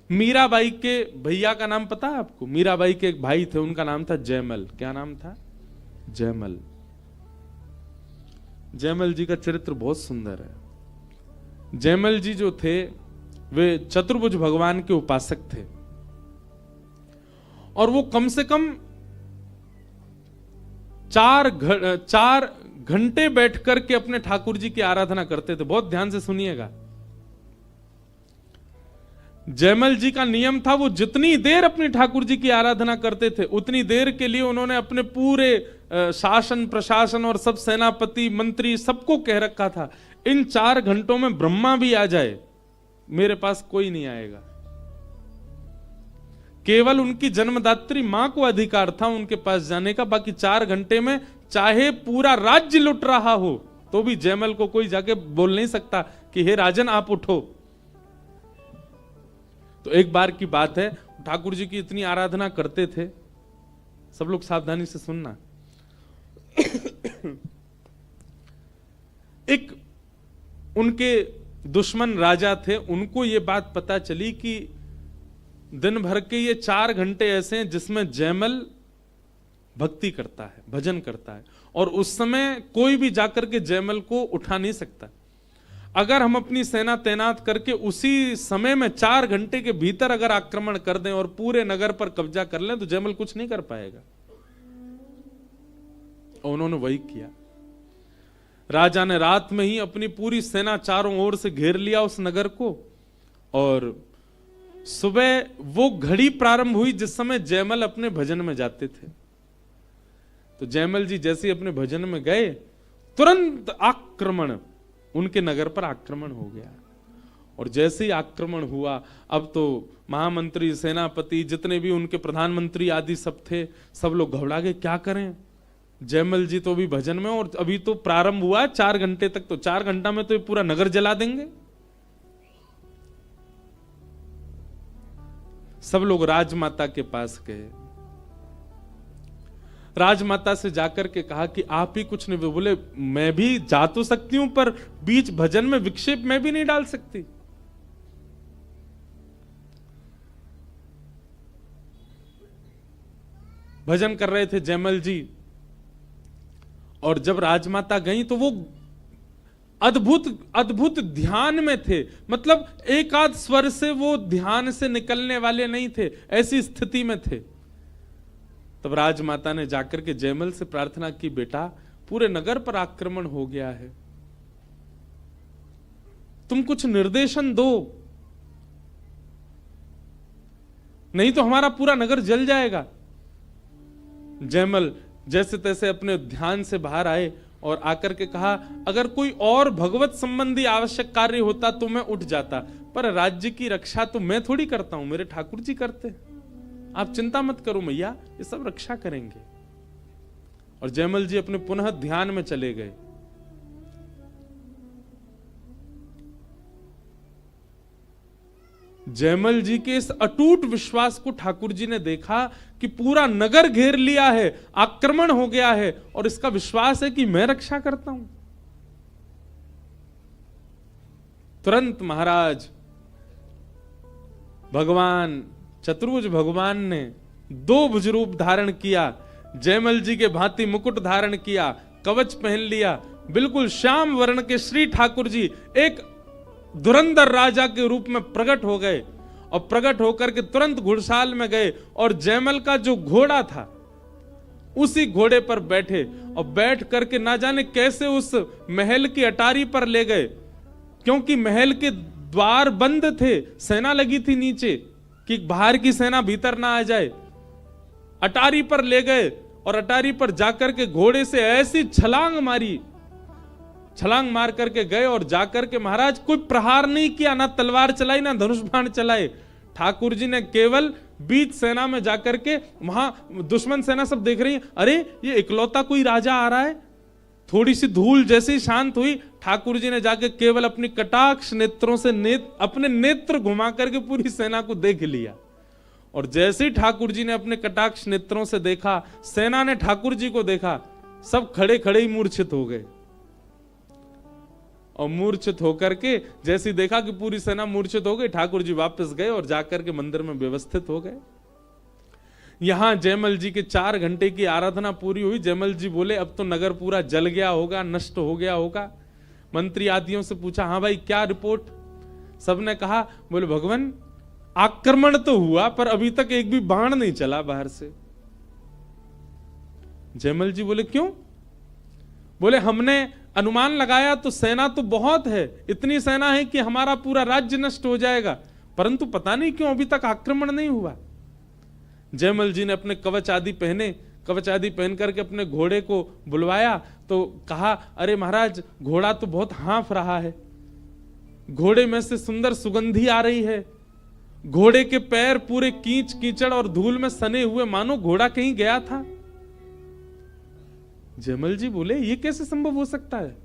मीराबाई के भैया का नाम पता है आपको? मीराबाई के एक भाई थे, उनका नाम था जयमल। क्या नाम था? जयमल। जयमल जी का चरित्र बहुत सुंदर है। जयमल जी जो थे वे चतुर्भुज भगवान के उपासक थे, और वो कम से कम 4 घंटे बैठ करके अपने ठाकुर जी की आराधना करते थे। बहुत ध्यान से सुनिएगा। जयमल जी का नियम था, वो जितनी देर अपने ठाकुर जी की आराधना करते थे उतनी देर के लिए उन्होंने अपने पूरे शासन प्रशासन और सब सेनापति मंत्री सबको कह रखा था, इन 4 घंटों में ब्रह्मा भी आ जाए मेरे पास कोई नहीं आएगा। केवल उनकी जन्मदात्री मां को अधिकार था उनके पास जाने का, बाकी 4 घंटे में चाहे पूरा राज्य लुट रहा हो तो भी जयमल को कोई जाके बोल नहीं सकता कि हे राजन आप उठो। तो एक बार की बात है, ठाकुर जी की इतनी आराधना करते थे, सब लोग सावधानी से सुनना। एक उनके दुश्मन राजा थे, उनको ये बात पता चली कि दिन भर के ये 4 घंटे ऐसे हैं जिसमें जयमल भक्ति करता है, भजन करता है, और उस समय कोई भी जाकर के जयमल को उठा नहीं सकता। अगर हम अपनी सेना तैनात करके उसी समय में 4 घंटे के भीतर अगर आक्रमण कर दें और पूरे नगर पर कब्जा कर लें तो जयमल कुछ नहीं कर पाएगा। और उन्होंने वही किया। राजा ने रात में ही अपनी पूरी सेना चारों ओर से घेर लिया उस नगर को, और सुबह वो घड़ी प्रारंभ हुई जिस समय जयमल अपने भजन में जाते थे। तो जयमल जी जैसे ही अपने भजन में गए, तुरंत आक्रमण, उनके नगर पर आक्रमण हो गया। और जैसे ही आक्रमण हुआ, अब तो महामंत्री सेनापति जितने भी उनके प्रधानमंत्री आदि सब थे, सब लोग घबरा गए, क्या करें? जयमल जी तो अभी भजन में, और अभी तो प्रारंभ हुआ 4 घंटे तक, तो 4 घंटा में तो ये पूरा नगर जला देंगे। सब लोग राजमाता के पास गए। राजमाता से जाकर के कहा कि आप ही कुछ नहीं। बोले मैं भी जा तो सकती हूं, पर बीच भजन में विक्षेप मैं भी नहीं डाल सकती। भजन कर रहे थे जयमल जी, और जब राजमाता गई तो वो अद्भुत अद्भुत ध्यान में थे। मतलब एक आध स्वर से वो ध्यान से निकलने वाले नहीं थे, ऐसी स्थिति में थे। तब राजमाता ने जाकर के जयमल से प्रार्थना की, बेटा पूरे नगर पर आक्रमण हो गया है, तुम कुछ निर्देशन दो, नहीं तो हमारा पूरा नगर जल जाएगा। जयमल जैसे तैसे अपने ध्यान से बाहर आए और आकर के कहा, अगर कोई और भगवत संबंधी आवश्यक कार्य होता तो मैं उठ जाता, पर राज्य की रक्षा तो मैं थोड़ी करता हूं, मेरे ठाकुर जी करते। आप चिंता मत करो मैया, ये सब रक्षा करेंगे। और जयमल जी अपने पुनः ध्यान में चले गए। जयमल जी के इस अटूट विश्वास को ठाकुर जी ने देखा कि पूरा नगर घेर लिया है, आक्रमण हो गया है, और इसका विश्वास है कि मैं रक्षा करता हूं। तुरंत महाराज भगवान चतुर्भुज भगवान ने 2 भुज रूप धारण किया, जयमल जी के भांति मुकुट धारण किया, कवच पहन लिया, बिल्कुल श्याम वर्ण के श्री ठाकुर जी एक धुरंधर राजा के रूप में प्रकट हो गए, और प्रकट होकर के तुरंत घुड़साल में गए, और जयमल का जो घोड़ा था उसी घोड़े पर बैठे, और बैठ करके ना जाने कैसे उस महल की अटारी पर ले गए, क्योंकि महल के द्वार बंद थे, सेना लगी थी नीचे कि बाहर की सेना भीतर ना आ जाए। अटारी पर ले गए, और अटारी पर जाकर के घोड़े से ऐसी छलांग मारी, छलांग मार करके गए, और जाकर के महाराज कोई प्रहार नहीं किया, ना तलवार चलाई ना धनुष बाण चलाए। ठाकुर जी ने केवल बीच सेना में जाकर के, वहां दुश्मन सेना सब देख रही है, अरे ये इकलौता कोई राजा आ रहा है। थोड़ी सी धूल जैसे ही शांत हुई, ठाकुर जी ने जाके केवल अपनी कटाक्ष नेत्रों से अपने नेत्र घुमा करके पूरी सेना को देख लिया। और जैसे ही ठाकुर जी ने अपने कटाक्ष नेत्रों से देखा, सेना ने ठाकुर जी को देखा, सब खड़े खड़े ही मूर्छित हो गए। और मूर्छित होकर के जैसे देखा कि पूरी सेना मूर्छित हो गई, ठाकुर जी वापस गए और जाकर के मंदिर में व्यवस्थित हो गए। यहां जयमल जी के 4 घंटे की आराधना पूरी हुई। जयमल जी बोले अब तो नगर पूरा जल गया होगा, नष्ट हो गया होगा। मंत्री आदियों से पूछा, हाँ भाई क्या रिपोर्ट? सबने कहा, बोले भगवान आक्रमण तो हुआ पर अभी तक एक भी बाण नहीं चला बाहर से। जयमल जी बोले क्यों? बोले हमने अनुमान लगाया तो सेना तो बहुत है, इतनी सेना है कि हमारा पूरा राज्य नष्ट हो जाएगा, परंतु पता नहीं क्यों अभी तक आक्रमण नहीं हुआ। जयमल जी ने अपने कवच आदि पहने, कवच आदि पहन करके अपने घोड़े को बुलवाया तो कहा, अरे महाराज घोड़ा तो बहुत हाँफ रहा है, घोड़े में से सुंदर सुगंधी आ रही है, घोड़े के पैर पूरे कीच कीचड़ और धूल में सने हुए, मानो घोड़ा कहीं गया था। जयमल जी बोले ये कैसे संभव हो सकता है?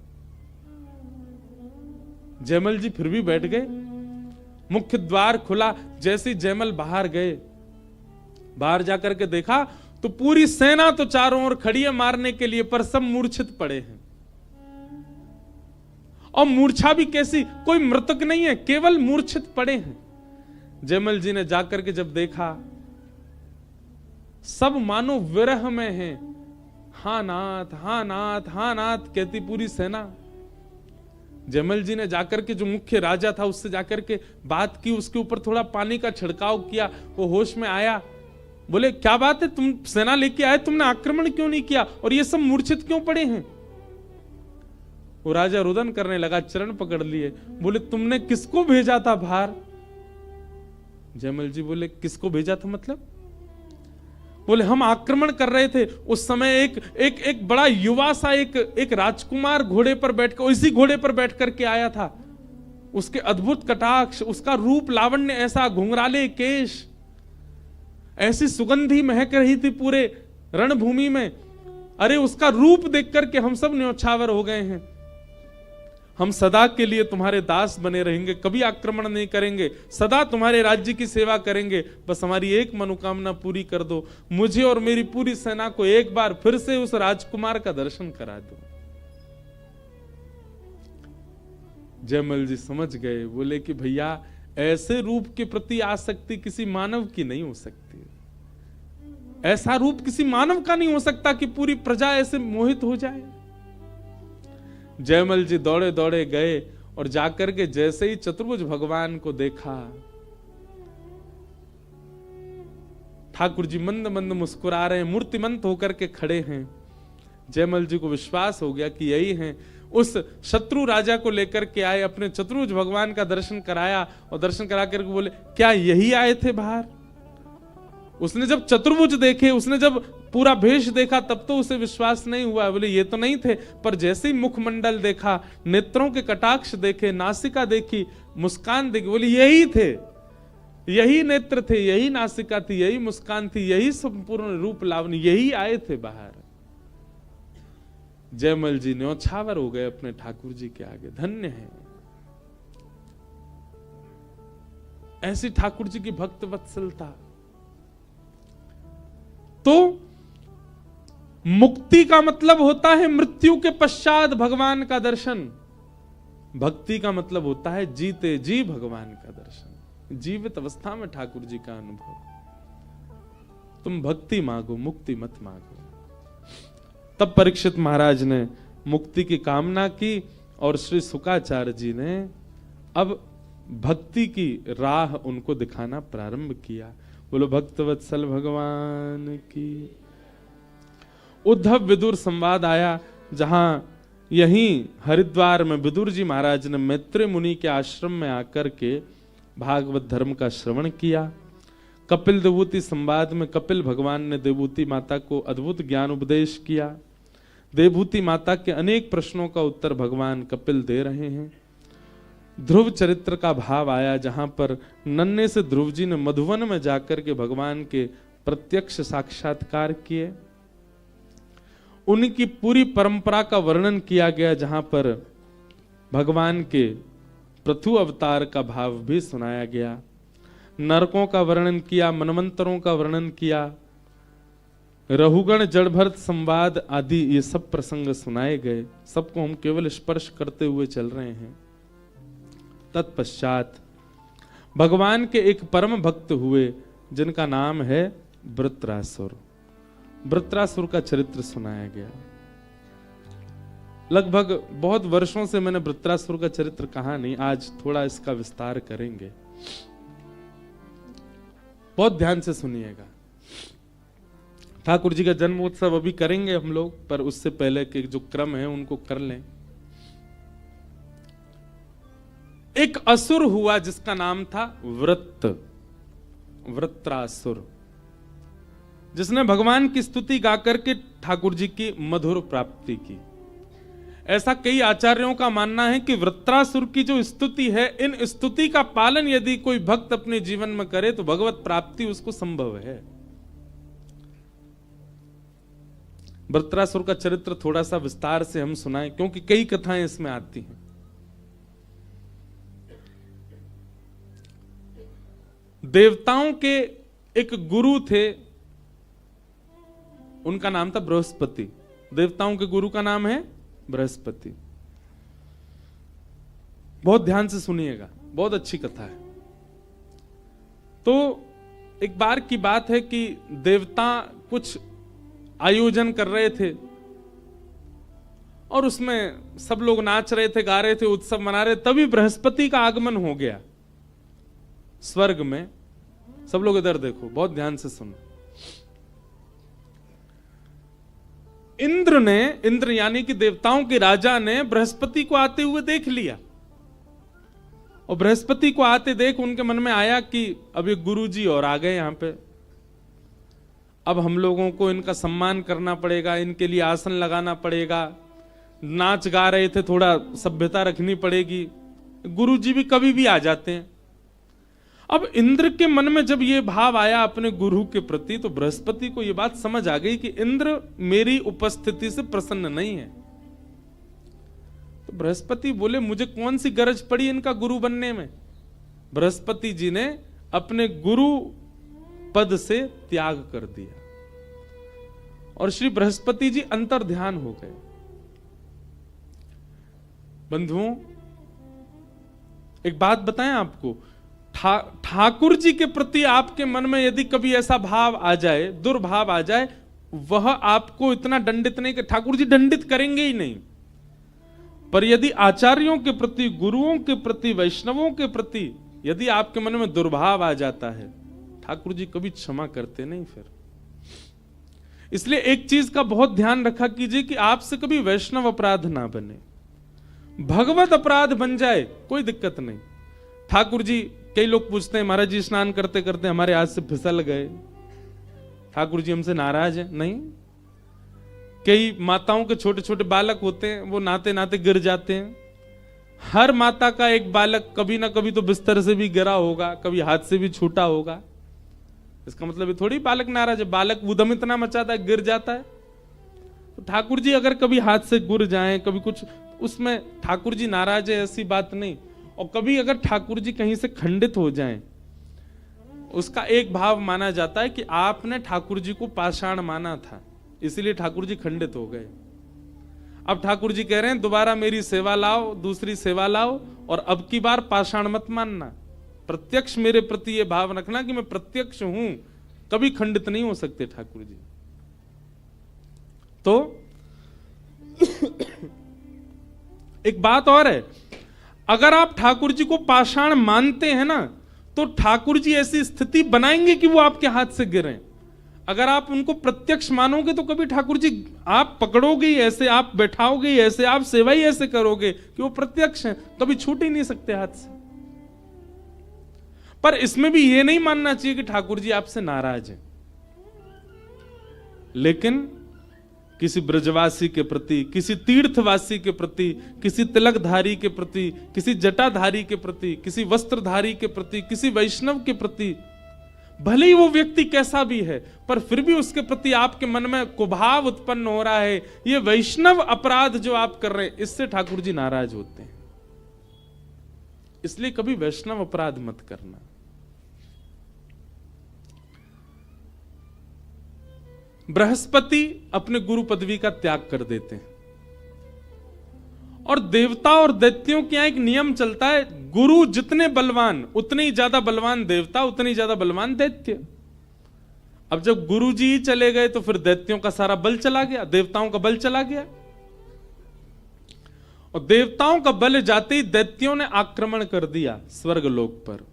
जयमल जी फिर भी बैठ गए। मुख्य द्वार खुला, जैसे जयमल बाहर गए, बाहर जाकर के देखा तो पूरी सेना तो चारों ओर खड़ी है मारने के लिए, पर सब मूर्छित पड़े हैं। और मूर्छा भी कैसी, कोई मृतक नहीं है, केवल मूर्छित पड़े हैं। जयमल जी ने जाकर के जब देखा, सब मानो विरह में हैं, हाँ नाथ हाँ नाथ हाँ नाथ कहती पूरी सेना। जयमल जी ने जाकर के जो मुख्य राजा था उससे जाकर के बात की, उसके ऊपर थोड़ा पानी का छिड़काव किया, वो होश में आया। बोले क्या बात है, तुम सेना लेके आए, तुमने आक्रमण क्यों नहीं किया और ये सब मूर्छित क्यों पड़े हैं? वो राजा रुदन करने लगा, चरण पकड़ लिए, बोले तुमने किसको भेजा था बाहर? जयमल जी बोले किसको भेजा था मतलब? बोले हम आक्रमण कर रहे थे, उस समय एक बड़ा युवा सा एक राजकुमार घोड़े पर बैठकर, इसी घोड़े पर बैठ करके आया था। उसके अद्भुत कटाक्ष, उसका रूप लावण्य ऐसा, घुंघराले केश, ऐसी सुगंधी महक रही थी पूरे रणभूमि में। अरे उसका रूप देख करके हम सब न्योछावर हो गए हैं। हम सदा के लिए तुम्हारे दास बने रहेंगे, कभी आक्रमण नहीं करेंगे, सदा तुम्हारे राज्य की सेवा करेंगे, बस हमारी एक मनोकामना पूरी कर दो, मुझे और मेरी पूरी सेना को एक बार फिर से उस राजकुमार का दर्शन करा दो। जयमल जी समझ गए, बोले कि भैया ऐसे रूप के प्रति आसक्ति किसी मानव की नहीं हो सकती, ऐसा रूप किसी मानव का नहीं हो सकता कि पूरी प्रजा ऐसे मोहित हो जाए। जयमल जी दौड़े दौड़े गए और जाकर के जैसे ही चतुर्भुज भगवान को देखा, ठाकुर जी मंद मंद मुस्कुरा रहे हैं, मूर्तिमंत होकर के खड़े हैं। जयमल जी को विश्वास हो गया कि यही हैं। उस शत्रु राजा को लेकर के आए, अपने चतुर्भुज भगवान का दर्शन कराया और दर्शन करा करके बोले क्या यही आए थे बाहर? उसने जब चतुर्भुज देखे, उसने जब पूरा भेष देखा, तब तो उसे विश्वास नहीं हुआ। बोले ये तो नहीं थे, पर जैसे ही मुखमंडल देखा, नेत्रों के कटाक्ष देखे, नासिका देखी, मुस्कान देखी, बोले यही थे, यही नेत्र थे, यही नासिका थी, यही मुस्कान थी, यही संपूर्ण रूप लावणी, यही आए थे बाहर। जयमल जी न्योछावर हो गए अपने ठाकुर जी के आगे। धन्य है ऐसी ठाकुर जी की भक्त वत्सलता। तो मुक्ति का मतलब होता है मृत्यु के पश्चात भगवान का दर्शन, भक्ति का मतलब होता है जीते जी भगवान का दर्शन, जीवित अवस्था में ठाकुर जी का अनुभव। तुम भक्ति मांगो, मुक्ति मत मांगो। तब परीक्षित महाराज ने मुक्ति की कामना की और श्री शुकाचार्य जी ने अब भक्ति की राह उनको दिखाना प्रारंभ किया। बोलो भक्तवत्सल भगवान की। उद्धव विदुर संवाद आया, जहां यहीं हरिद्वार में विदुर जी महाराज ने मैत्रेय मुनि के आश्रम में आकर के भागवत धर्म का श्रवण किया। कपिल देवूति संवाद में कपिल भगवान ने देवूति माता को अद्भुत ज्ञान उपदेश किया। देवभूति माता के अनेक प्रश्नों का उत्तर भगवान कपिल दे रहे हैं। ध्रुव चरित्र का भाव आया, जहां पर नन्हे से ध्रुव जी ने मधुवन में जाकर के भगवान के प्रत्यक्ष साक्षात्कार किए। उनकी पूरी परंपरा का वर्णन किया गया, जहां पर भगवान के पृथु अवतार का भाव भी सुनाया गया। नरकों का वर्णन किया, मनवंतरों का वर्णन किया, रहुगण जड़भरत संवाद आदि ये सब प्रसंग सुनाए गए, सबको हम केवल स्पर्श करते हुए चल रहे हैं। तत्पश्चात भगवान के एक परम भक्त हुए जिनका नाम है वृत्रासुर। वृत्रासुर का चरित्र सुनाया गया। लगभग बहुत वर्षों से मैंने वृत्रासुर का चरित्र कहा नहीं, आज थोड़ा इसका विस्तार करेंगे। बहुत ध्यान से सुनिएगा। ठाकुर जी का जन्मोत्सव अभी करेंगे हम लोग, पर उससे पहले के जो क्रम है उनको कर लें। एक असुर हुआ जिसका नाम था वृत्रासुर, जिसने भगवान की स्तुति गाकर के ठाकुर जी की मधुर प्राप्ति की। ऐसा कई आचार्यों का मानना है कि वृत्रासुर की जो स्तुति है, इन स्तुति का पालन यदि कोई भक्त अपने जीवन में करे तो भगवत प्राप्ति उसको संभव है। वृत्रासुर का चरित्र थोड़ा सा विस्तार से हम सुनाएं, क्योंकि कई कथाएं इसमें आती हैं। देवताओं के एक गुरु थे, उनका नाम था बृहस्पति। देवताओं के गुरु का नाम है बृहस्पति। बहुत ध्यान से सुनिएगा, बहुत अच्छी कथा है। तो एक बार की बात है कि देवता कुछ आयोजन कर रहे थे और उसमें सब लोग नाच रहे थे, गा रहे थे, उत्सव मना रहे। तभी बृहस्पति का आगमन हो गया स्वर्ग में। सब लोग इधर देखो, बहुत ध्यान से सुनो। इंद्र यानी कि देवताओं के राजा ने बृहस्पति को आते हुए देख लिया, और बृहस्पति को आते देख उनके मन में आया कि अब ये गुरुजी और आ गए यहां पे, अब हम लोगों को इनका सम्मान करना पड़ेगा, इनके लिए आसन लगाना पड़ेगा। नाच गा रहे थे, थोड़ा सभ्यता रखनी पड़ेगी। गुरुजी भी कभी भी आ जाते हैं। अब इंद्र के मन में जब ये भाव आया अपने गुरु के प्रति, तो बृहस्पति को ये बात समझ आ गई कि इंद्र मेरी उपस्थिति से प्रसन्न नहीं है। तो बृहस्पति बोले, मुझे कौन सी गरज पड़ी इनका गुरु बनने में। बृहस्पति जी ने अपने गुरु पद से त्याग कर दिया और श्री बृहस्पति जी अंतर ध्यान हो गए। बंधुओं, एक बात बताएं आपको, ठाकुर जी के प्रति आपके मन में यदि कभी ऐसा भाव आ जाए, दुर्भाव आ जाए, वह आपको इतना दंडित नहीं कि ठाकुर जी दंडित करेंगे ही नहीं, पर यदि आचार्यों के प्रति, गुरुओं के प्रति, वैष्णवों के प्रति यदि आपके मन में दुर्भाव आ जाता है, ठाकुर जी कभी क्षमा करते नहीं फिर। इसलिए एक चीज का बहुत ध्यान रखा कीजिए कि आपसे कभी वैष्णव अपराध ना बने। भगवत अपराध बन जाए कोई दिक्कत नहीं। ठाकुर जी, कई लोग पूछते हैं, महाराज जी स्नान करते करते हमारे हाथ से फिसल गए, ठाकुर जी हमसे नाराज है? नहीं। कई माताओं के छोटे छोटे बालक होते हैं, वो नहाते नहाते गिर जाते हैं। हर माता का एक बालक कभी ना कभी तो बिस्तर से भी गिरा होगा, कभी हाथ से भी छूटा होगा। इसका मतलब ये थोड़ी बालक नाराज है। बालक उद्यम इतना मचाता है, गिर जाता है। तो ठाकुर जी अगर कभी हाथ से गिर जाएं, कभी कुछ, उसमें ठाकुर जी नाराज है ऐसी बात नहीं। और कभी अगर ठाकुर जी कहीं से खंडित हो जाएं, उसका एक भाव माना जाता है कि आपने ठाकुर जी को पाषाण माना था, इसलिए ठाकुर जी खंडित हो गए। अब ठाकुर जी कह रहे हैं दोबारा मेरी सेवा लाओ, दूसरी सेवा लाओ, और अब की बार पाषाण मत मानना, प्रत्यक्ष मेरे प्रति ये भाव रखना कि मैं प्रत्यक्ष हूं, कभी खंडित नहीं हो सकते ठाकुर जी। तो एक बात और है, अगर आप ठाकुर जी को पाषाण मानते हैं ना, तो ठाकुर जी ऐसी स्थिति बनाएंगे कि वो आपके हाथ से गिरें। अगर आप उनको प्रत्यक्ष मानोगे तो कभी ठाकुर जी आप पकड़ोगे ही ऐसे, आप बैठाओगे ही ऐसे, आप सेवा ही ऐसे करोगे कि वो प्रत्यक्ष हैं, कभी छूट ही नहीं सकते हाथ से। पर इसमें भी ये नहीं मानना चाहिए कि ठाकुर जी आपसे नाराज हैं। लेकिन किसी ब्रजवासी के प्रति, किसी तीर्थवासी के प्रति, किसी तिलकधारी के प्रति, किसी जटाधारी के प्रति, किसी वस्त्रधारी के प्रति, किसी वैष्णव के प्रति, भले ही वो व्यक्ति कैसा भी है, पर फिर भी उसके प्रति आपके मन में कुभाव उत्पन्न हो रहा है, ये वैष्णव अपराध जो आप कर रहे हैं, इससे ठाकुर जी नाराज होते हैं। इसलिए कभी वैष्णव अपराध मत करना। बृहस्पति अपने गुरु पदवी का त्याग कर देते हैं। और देवता और दैत्यों के यहां एक नियम चलता है, गुरु जितने बलवान उतने ही ज्यादा बलवान देवता, उतने ही ज्यादा बलवान दैत्य। अब जब गुरु जी ही चले गए तो फिर दैत्यों का सारा बल चला गया, देवताओं का बल चला गया। और देवताओं का बल जाते ही दैत्यों ने आक्रमण कर दिया स्वर्गलोक पर।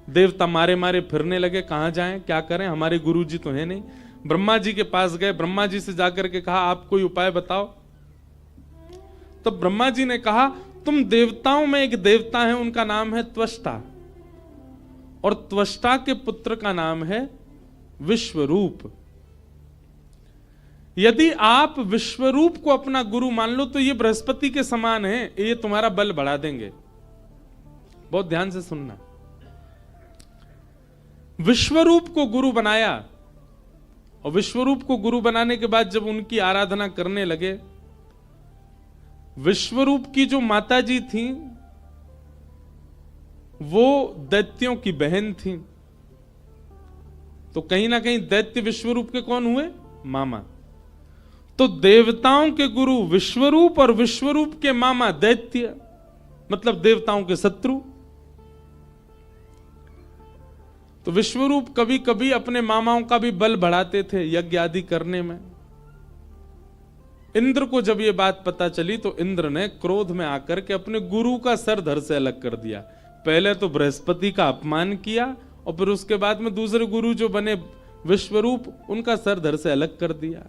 देवता मारे मारे फिरने लगे, कहां जाएं, क्या करें, हमारे गुरु जी तो है नहीं। ब्रह्मा जी के पास गए, ब्रह्मा जी से जाकर के कहा आप कोई उपाय बताओ। तो ब्रह्मा जी ने कहा तुम देवताओं में एक देवता है, उनका नाम है त्वष्टा, और त्वष्टा के पुत्र का नाम है विश्वरूप। यदि आप विश्वरूप को अपना गुरु मान लो तो ये बृहस्पति के समान है, ये तुम्हारा बल बढ़ा देंगे। बहुत ध्यान से सुनना। विश्वरूप को गुरु बनाया, और विश्वरूप को गुरु बनाने के बाद जब उनकी आराधना करने लगे, विश्वरूप की जो माता जी थी वो दैत्यों की बहन थी। तो कहीं ना कहीं दैत्य विश्वरूप के कौन हुए, मामा। तो देवताओं के गुरु विश्वरूप और विश्वरूप के मामा दैत्य, मतलब देवताओं के शत्रु। तो विश्वरूप कभी कभी अपने मामाओं का भी बल बढ़ाते थे यज्ञ आदि करने में। इंद्र को जब ये बात पता चली तो इंद्र ने क्रोध में आकर के अपने गुरु का सर धड़ से अलग कर दिया। पहले तो बृहस्पति का अपमान किया और फिर उसके बाद में दूसरे गुरु जो बने विश्वरूप, उनका सर धड़ से अलग कर दिया,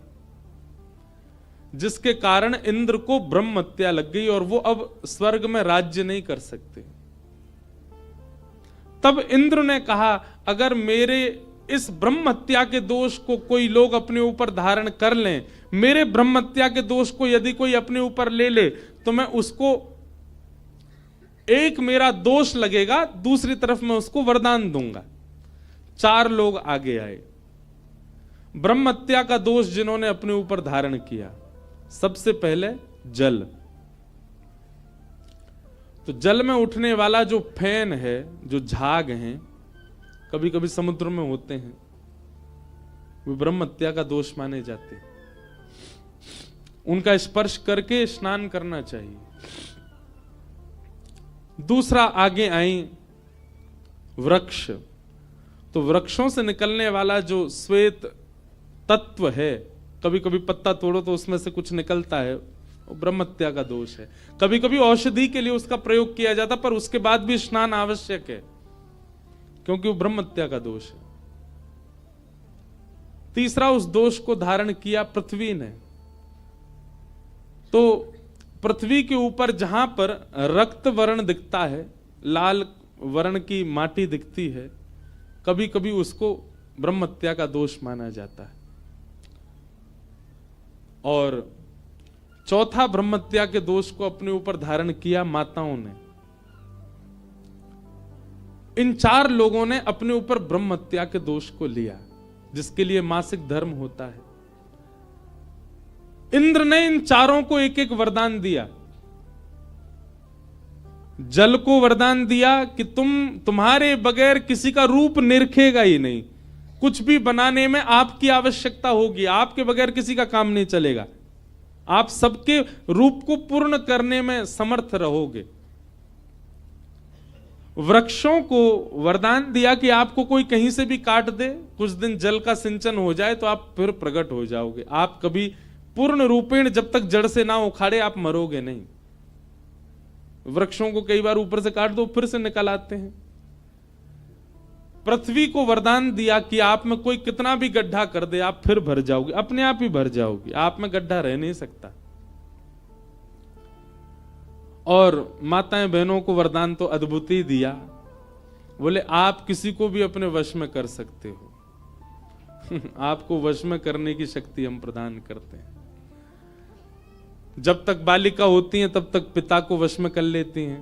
जिसके कारण इंद्र को ब्रह्म हत्या लग गई और वो अब स्वर्ग में राज्य नहीं कर सकते। तब इंद्र ने कहा अगर मेरे इस ब्रह्म हत्या के दोष को कोई लोग अपने ऊपर धारण कर लें, मेरे ब्रह्म हत्या के दोष को यदि कोई अपने ऊपर ले ले, तो मैं उसको, एक मेरा दोष लगेगा, दूसरी तरफ मैं उसको वरदान दूंगा। 4 लोग आगे आए, ब्रह्म हत्या का दोष जिन्होंने अपने ऊपर धारण किया। सबसे पहले जल। तो जल में उठने वाला जो फैन है, जो झाग हैं, कभी कभी समुद्र में होते हैं, वे ब्रह्म हत्या का दोष माने जाते हैं। उनका स्पर्श करके स्नान करना चाहिए। दूसरा आगे आई वृक्ष। तो वृक्षों से निकलने वाला जो श्वेत तत्व है, कभी कभी पत्ता तोड़ो तो उसमें से कुछ निकलता है, वो ब्रह्म हत्या का दोष है। कभी कभी औषधि के लिए उसका प्रयोग किया जाता, पर उसके बाद भी स्नान आवश्यक है, क्योंकि वो ब्रह्म हत्या का दोष है। तीसरा, उस दोष को धारण किया पृथ्वी ने। तो पृथ्वी के ऊपर जहां पर रक्त वर्ण दिखता है, लाल वर्ण की माटी दिखती है, कभी कभी उसको ब्रह्म हत्या का दोष माना जाता है। और चौथा, ब्रह्म हत्या के दोष को अपने ऊपर धारण किया माताओं ने। इन 4 लोगों ने अपने ऊपर ब्रह्म हत्या के दोष को लिया, जिसके लिए मासिक धर्म होता है। इंद्र ने इन 4 को एक एक वरदान दिया। जल को वरदान दिया कि तुम्हारे बगैर किसी का रूप निरखेगा ही नहीं, कुछ भी बनाने में आपकी आवश्यकता होगी, आपके बगैर किसी का काम नहीं चलेगा, आप सबके रूप को पूर्ण करने में समर्थ रहोगे। वृक्षों को वरदान दिया कि आपको कोई कहीं से भी काट दे, कुछ दिन जल का सिंचन हो जाए तो आप फिर प्रकट हो जाओगे। आप कभी पूर्ण रूपेण जब तक जड़ से ना उखाड़े आप मरोगे नहीं। वृक्षों को कई बार ऊपर से काट दो फिर से निकल आते हैं। पृथ्वी को वरदान दिया कि आप में कोई कितना भी गड्ढा कर दे आप फिर भर जाओगे, अपने आप ही भर जाओगे, आप में गड्ढा रह नहीं सकता। और माताएं बहनों को वरदान तो अद्भुत ही दिया, बोले आप किसी को भी अपने वश में कर सकते हो आपको वश में करने की शक्ति हम प्रदान करते हैं। जब तक बालिका होती हैं तब तक पिता को वश में कर लेती हैं,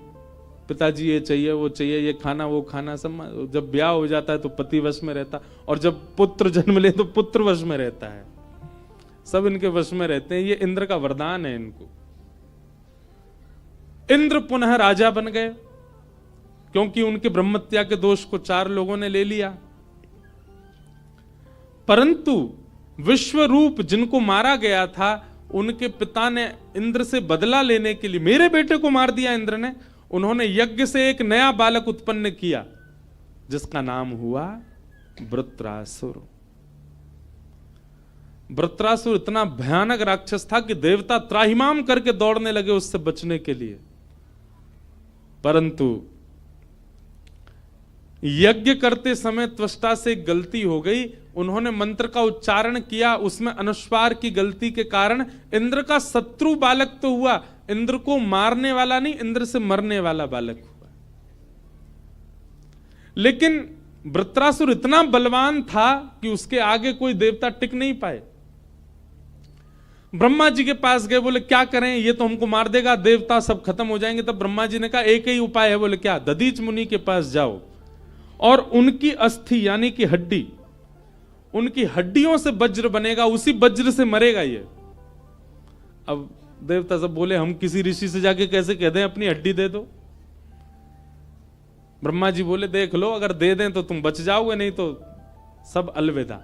पिताजी ये चाहिए वो चाहिए, ये खाना वो खाना सब। जब ब्याह हो जाता है तो पति वश में रहता, और जब पुत्र जन्म ले तो पुत्र वश में रहता है। सब इनके वश में रहते हैं, ये इंद्र का वरदान है इनको। इंद्र पुनः राजा बन गए, क्योंकि उनके ब्रह्म हत्या के दोष को 4 लोगों ने ले लिया। परंतु विश्वरूप जिनको मारा गया था, उनके पिता ने इंद्र से बदला लेने के लिए, मेरे बेटे को मार दिया इंद्र ने, उन्होंने यज्ञ से एक नया बालक उत्पन्न किया जिसका नाम हुआ वृत्रासुर। वृत्रासुर इतना भयानक राक्षस था कि देवता त्राहिमाम करके दौड़ने लगे उससे बचने के लिए। परंतु यज्ञ करते समय त्वष्टा से एक गलती हो गई, उन्होंने मंत्र का उच्चारण किया, उसमें अनुस्वार की गलती के कारण इंद्र का शत्रु बालक तो हुआ, इंद्र को मारने वाला नहीं, इंद्र से मरने वाला बालक हुआ। लेकिन वृत्रासुर इतना बलवान था कि उसके आगे कोई देवता टिक नहीं पाए। ब्रह्मा जी के पास गए, बोले क्या करें, ये तो हमको मार देगा, देवता सब खत्म हो जाएंगे। तब ब्रह्मा जी ने कहा एक ही उपाय है। बोले क्या? दधीच मुनि के पास जाओ और उनकी अस्थि यानी कि हड्डी, उनकी हड्डियों से वज्र बनेगा, उसी वज्र से मरेगा ये। अब देवता सब बोले हम किसी ऋषि से जाके कैसे कह दें अपनी हड्डी दे दो। ब्रह्मा जी बोले देख लो, अगर दे दें तो तुम बच जाओगे, नहीं तो सब अलविदा।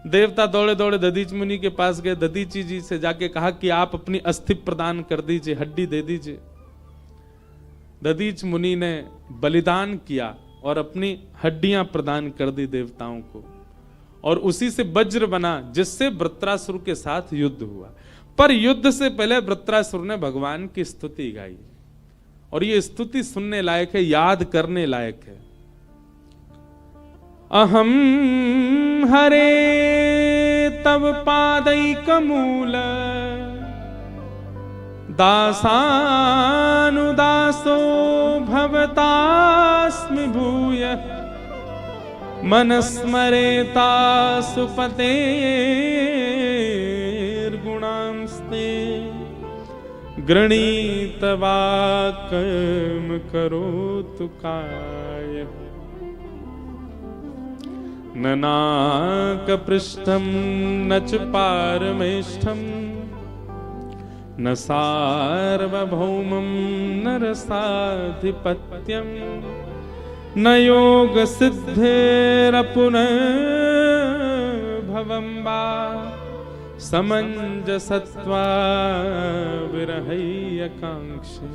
देवता दौड़े दौड़े दधीच मुनि के पास गए, दधीची जी से जाके कहा कि आप अपनी अस्थि प्रदान कर दीजिए, हड्डी दे दीजिए। दधीच मुनि ने बलिदान किया और अपनी हड्डियां प्रदान कर दी देवताओं को, और उसी से वज्र बना जिससे वृत्रासुर के साथ युद्ध हुआ। पर युद्ध से पहले वृत्रासुर ने भगवान की स्तुति गाई, और ये स्तुति सुनने लायक है, याद करने लायक है। अहम हरे तव पादैकमूल दासानुदासो भवतास्मि भूय मनस्मरेता सुपतेर्गुणांस्ते गृणीतवा कर्म करोतु काय न नाकपृष्ठं न च पारमेष्ठं न सार्वभौमं न रसाधिपत्यं न योगसिद्धिरपुनर्भवं वा समञ्जसत्वा विरहैकाङ्क्षे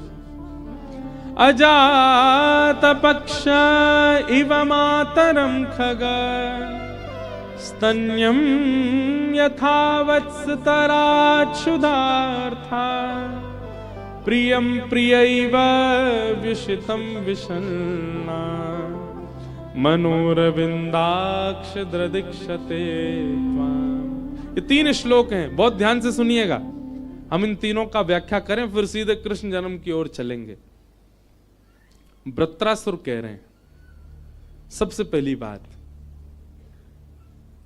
अजातपक्ष इव मातरं खग स्तन्यं यथा वत्सतराच्छुधार्था प्रियं प्रियैव विषितं विषण्णा मनोरविंदाक्ष दृदिक्षते त्वाम्। ये 3 श्लोक हैं, बहुत ध्यान से सुनिएगा। हम इन तीनों का व्याख्या करें, फिर सीधे कृष्ण जन्म की ओर चलेंगे। वृत्रासुर कह रहे हैं, सबसे पहली बात,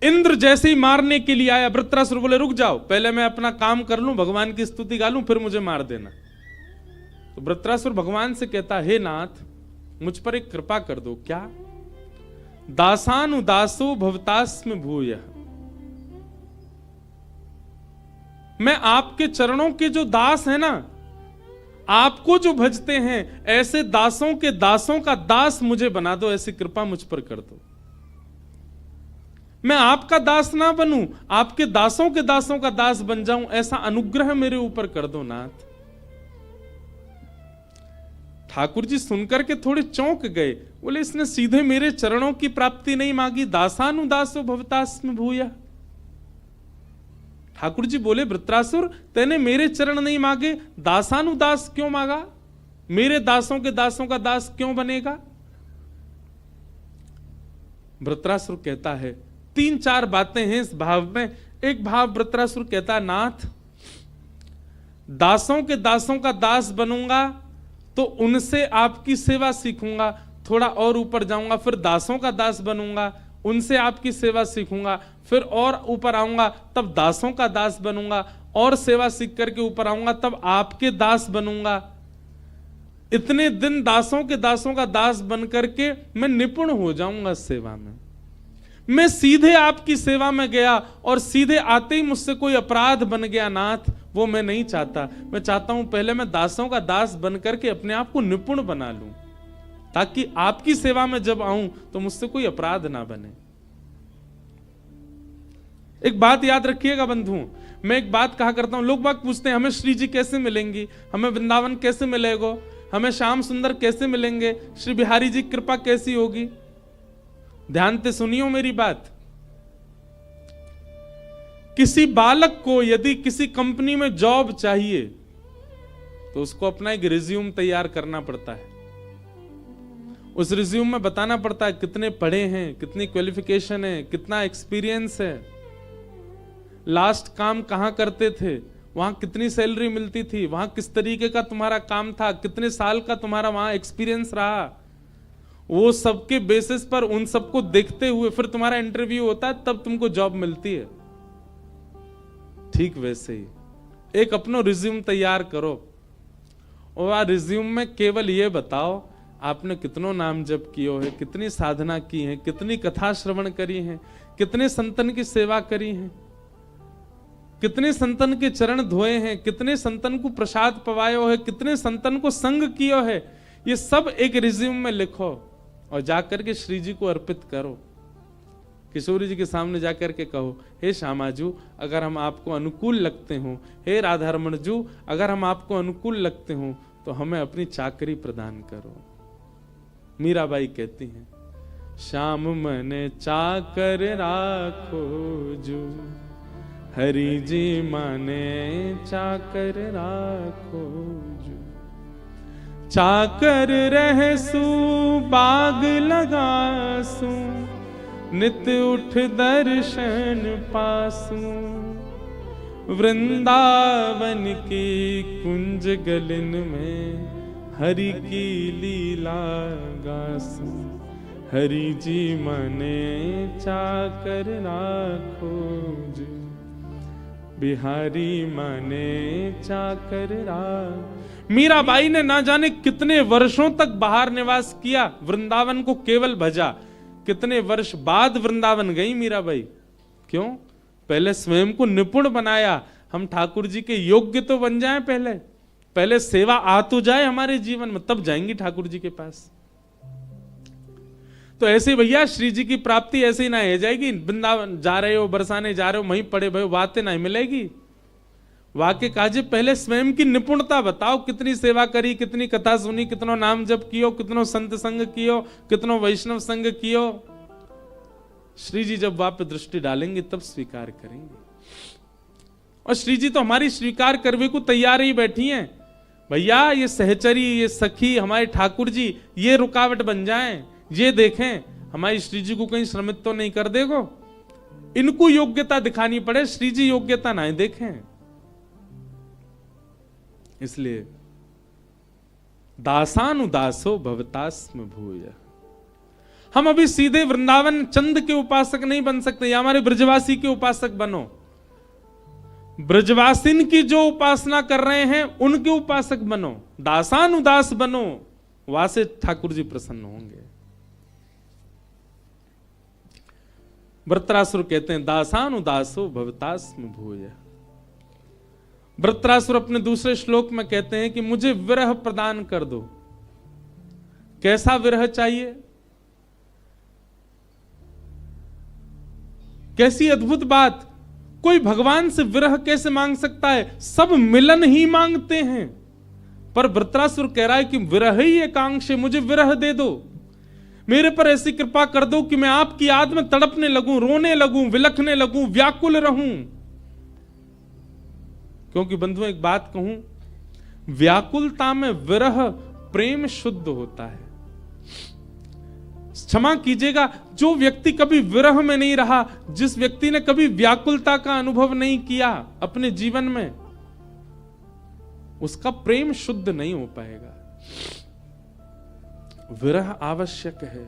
इंद्र जैसे ही मारने के लिए आया, वृत्रासुर बोले रुक जाओ, पहले मैं अपना काम कर लूं, भगवान की स्तुति गा लूं, फिर मुझे मार देना। तो वृत्रासुर भगवान से कहता, हे नाथ मुझ पर एक कृपा कर दो। क्या? दासानुदासो भवतास्मि भूयः, मैं आपके चरणों के जो दास है ना, आपको जो भजते हैं, ऐसे दासों के दासों का दास मुझे बना दो, ऐसी कृपा मुझ पर कर दो। मैं आपका दास ना बनूं, आपके दासों के दासों का दास बन जाऊं, ऐसा अनुग्रह मेरे ऊपर कर दो नाथ। ठाकुर जी सुनकर के थोड़े चौंक गए, बोले इसने सीधे मेरे चरणों की प्राप्ति नहीं मांगी, दासानुदासो भवतास्मि भूयः। ठाकुर जी बोले वृत्रासुर तेने मेरे चरण नहीं मांगे, दासानुदास क्यों मांगा? मेरे दासों के दासों का दास क्यों बनेगा? वृत्रासुर कहता है, 3-4 बातें हैं इस भाव में। एक भाव वृत्रासुर कहता, नाथ दासों के दासों का दास बनूंगा तो उनसे आपकी सेवा सीखूंगा, थोड़ा और ऊपर जाऊंगा, फिर दासों का दास बनूंगा, उनसे आपकी सेवा सीखूंगा, फिर और ऊपर आऊंगा, तब दासों का दास बनूंगा, और सेवा सीख करके ऊपर आऊंगा, तब आपके दास बनूंगा। इतने दिन दासों के दासों का दास बन करके मैं निपुण हो जाऊंगा सेवा में। मैं सीधे आपकी सेवा में गया और सीधे आते ही मुझसे कोई अपराध बन गया नाथ, वो मैं नहीं चाहता। मैं चाहता हूं पहले मैं दासों का दास बन करके अपने आप को निपुण बना लूं, ताकि आपकी सेवा में जब आऊं तो मुझसे कोई अपराध ना बने। एक बात याद रखिएगा बंधुओं, मैं एक बात कहा करता हूं, लोग बाग पूछते हैं हमें श्री जी कैसे मिलेंगी, हमें वृंदावन कैसे मिलेगा, हमें श्याम सुंदर कैसे मिलेंगे, श्री बिहारी जी की कृपा कैसी होगी। ध्यान से सुनियो मेरी बात। किसी बालक को यदि किसी कंपनी में जॉब चाहिए तो उसको अपना एक रिज्यूम तैयार करना पड़ता है। उस रिज्यूम में बताना पड़ता है कितने पढ़े हैं, कितनी क्वालिफिकेशन है, कितना एक्सपीरियंस है, लास्ट काम कहां करते थे, वहां कितनी सैलरी मिलती थी, वहां किस तरीके का तुम्हारा काम था, कितने साल का तुम्हारा वहां एक्सपीरियंस रहा। वो सबके बेसिस पर उन सबको देखते हुए फिर तुम्हारा इंटरव्यू होता है, तब तुमको जॉब मिलती है। ठीक वैसे ही एक अपना रिज्यूम तैयार करो और रिज्यूम में केवल ये बताओ आपने कितनों नाम जप कियो है, कितनी साधना की है, कितनी कथा श्रवण करी है, कितने संतन की सेवा करी है, कितने संतन के चरण धोए हैं, कितने संतन को प्रसाद पवायो है, कितने संतन को संग कियो है। ये सब एक रिज्यूम में लिखो और जाकर के श्री जी को अर्पित करो। किशोरी जी के सामने जाकर के कहो, हे श्यामाजू अगर हम आपको अनुकूल लगते हो, हे राधारमण जू अगर हम आपको अनुकूल लगते हो तो हमें अपनी चाकरी प्रदान करो। मीराबाई कहती हैं, श्याम मने चाकर राखो जो, हरि जी माने चाकर राखो जो। चाकर रहसु बाग लगासु, नित उठ दर्शन पासु। वृंदावन की कुंज गलिन में, हरि की लीला गासु। हरि जी मने चाकर राखो जो, बिहारी मने चाकर राख। मीराबाई ने ना जाने कितने वर्षों तक बाहर निवास किया, वृंदावन को केवल भजा। कितने वर्ष बाद वृंदावन गई मीराबाई। क्यों? पहले स्वयं को निपुण बनाया। हम ठाकुर जी के योग्य तो बन जाएं, पहले सेवा आ तो जाए हमारे जीवन में, तब जाएंगी ठाकुर जी के पास। तो ऐसे भैया श्री जी की प्राप्ति ऐसे ही ना हो जाएगी। वृंदावन जा रहे हो, बरसाने जा रहे हो, वहीं पड़े भाई बातें नहीं मिलेगी। वाक्य काजे पहले स्वयं की निपुणता बताओ, कितनी सेवा करी, कितनी कथा सुनी, कितनो नाम जप कियो, कितनो संत संग कियो, कितनो वैष्णव संग कियो। श्री जी जब वाप दृष्टि डालेंगे तब स्वीकार करेंगे। और श्री जी तो हमारी स्वीकार करने को तैयार ही बैठी हैं। भैया ये सहचरी, ये सखी, हमारे ठाकुर जी ये रुकावट बन जाएं, ये देखें हमारी श्री जी को कहीं श्रमित तो नहीं कर देगो। इनको योग्यता दिखानी पड़े, श्री जी योग्यता नहीं देखें। इसलिए दासानुदासो भवतास्म भूय। हम अभी सीधे वृंदावन चंद के उपासक नहीं बन सकते, या हमारे ब्रजवासी के उपासक बनो। ब्रजवासिन की जो उपासना कर रहे हैं उनके उपासक बनो, दासानुदास बनो, वहां से ठाकुर जी प्रसन्न होंगे। वृत्रासुर कहते हैं दासानुदासो भवतास्म भूय। वृत्रासुर अपने दूसरे श्लोक में कहते हैं कि मुझे विरह प्रदान कर दो। कैसा विरह चाहिए? कैसी अद्भुत बात! कोई भगवान से विरह कैसे मांग सकता है? सब मिलन ही मांगते हैं, पर वृत्रासुर कह रहा है कि विरह ही एकांक्ष, मुझे विरह दे दो। मेरे पर ऐसी कृपा कर दो कि मैं आपकी याद में तड़पने लगूं, रोने लगूं, विलखने लगूं, व्याकुल रहूं। क्योंकि बंधुओं एक बात कहूं, व्याकुलता में विरह प्रेम शुद्ध होता है। क्षमा कीजिएगा, जो व्यक्ति कभी विरह में नहीं रहा, जिस व्यक्ति ने कभी व्याकुलता का अनुभव नहीं किया अपने जीवन में, उसका प्रेम शुद्ध नहीं हो पाएगा। विरह आवश्यक है।